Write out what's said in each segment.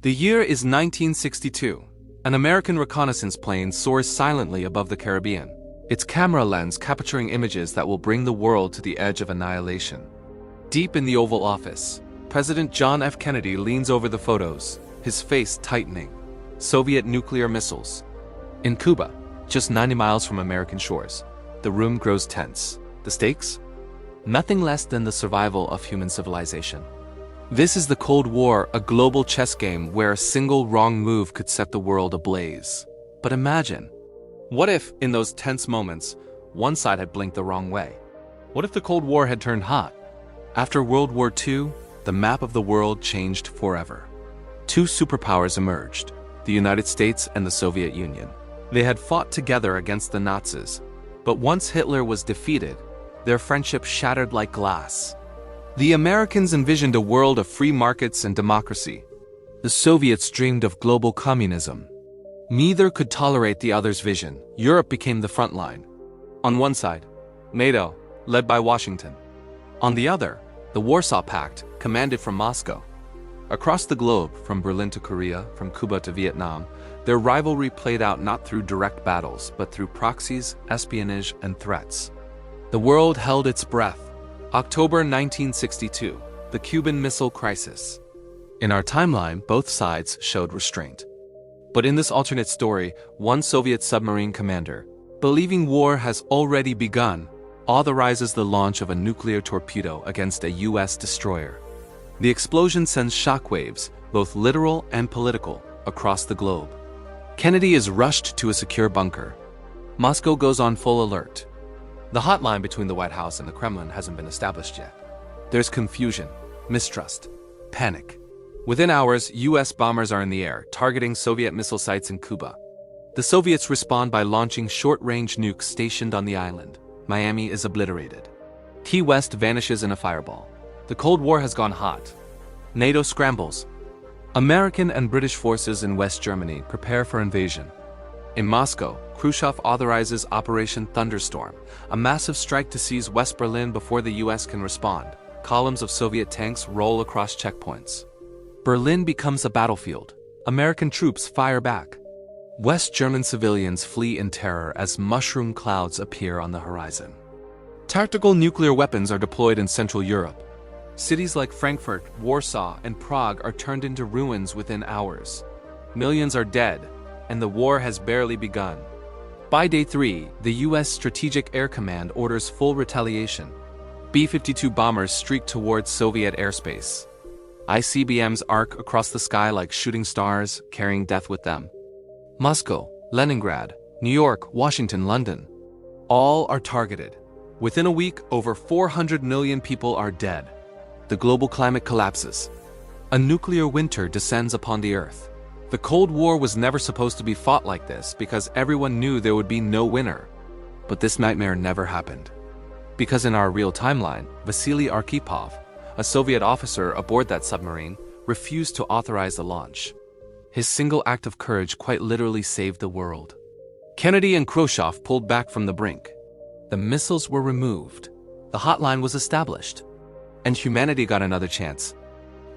The year is 1962. An American reconnaissance plane soars silently above the Caribbean, its camera lens capturing images that will bring the world to the edge of annihilation. Deep in the Oval Office, President John F. Kennedy leans over the photos, his face tightening. Soviet nuclear missiles. In Cuba, just 90 miles from American shores, the room grows tense. The stakes? Nothing less than the survival of human civilization. This is the Cold War, a global chess game where a single wrong move could set the world ablaze. But imagine, what if, in those tense moments, one side had blinked the wrong way? What if the Cold War had turned hot? After World War II, the map of the world changed forever. Two superpowers emerged, the United States and the Soviet Union. They had fought together against the Nazis, but once Hitler was defeated, their friendship shattered like glass. The Americans envisioned a world of free markets and democracy. The Soviets dreamed of global communism. Neither could tolerate the other's vision. Europe became the front line. On one side, NATO, led by Washington. On the other, the Warsaw Pact, commanded from Moscow. Across the globe, from Berlin to Korea, from Cuba to Vietnam, their rivalry played out not through direct battles, but through proxies, espionage, and threats. The world held its breath. October 1962, the Cuban Missile Crisis. In our timeline, both sides showed restraint. But in this alternate story, one Soviet submarine commander, believing war has already begun, authorizes the launch of a nuclear torpedo against a U.S. destroyer. The explosion sends shockwaves, both literal and political, across the globe. Kennedy is rushed to a secure bunker. Moscow goes on full alert. The hotline between the White House and the Kremlin hasn't been established yet. There's confusion, mistrust, panic. Within hours, U.S. bombers are in the air, targeting Soviet missile sites in Cuba. The Soviets respond by launching short-range nukes stationed on the island. Miami is obliterated. Key West vanishes in a fireball. The Cold War has gone hot. NATO scrambles. American and British forces in West Germany prepare for invasion. In Moscow, Khrushchev authorizes Operation Thunderstorm, a massive strike to seize West Berlin before the U.S. can respond. Columns of Soviet tanks roll across checkpoints. Berlin becomes a battlefield. American troops fire back. West German civilians flee in terror as mushroom clouds appear on the horizon. Tactical nuclear weapons are deployed in Central Europe. Cities like Frankfurt, Warsaw, and Prague are turned into ruins within hours. Millions are dead, and the war has barely begun. By day 3, the U.S. Strategic Air Command orders full retaliation. B-52 bombers streak towards Soviet airspace. ICBMs arc across the sky like shooting stars, carrying death with them. Moscow, Leningrad, New York, Washington, London. All are targeted. Within a week, over 400 million people are dead. The global climate collapses. A nuclear winter descends upon the Earth. The Cold War was never supposed to be fought like this because everyone knew there would be no winner. But this nightmare never happened. Because in our real timeline, Vasily Arkhipov, a Soviet officer aboard that submarine, refused to authorize the launch. His single act of courage quite literally saved the world. Kennedy and Khrushchev pulled back from the brink. The missiles were removed. The hotline was established. And humanity got another chance.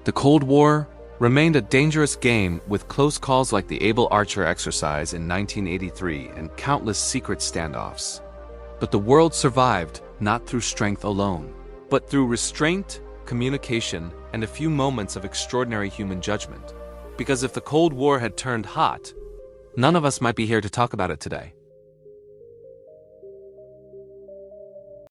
The Cold War remained a dangerous game with close calls like the Able Archer exercise in 1983 and countless secret standoffs. But the world survived not through strength alone, but through restraint, communication, and a few moments of extraordinary human judgment. Because if the Cold War had turned hot, none of us might be here to talk about it today.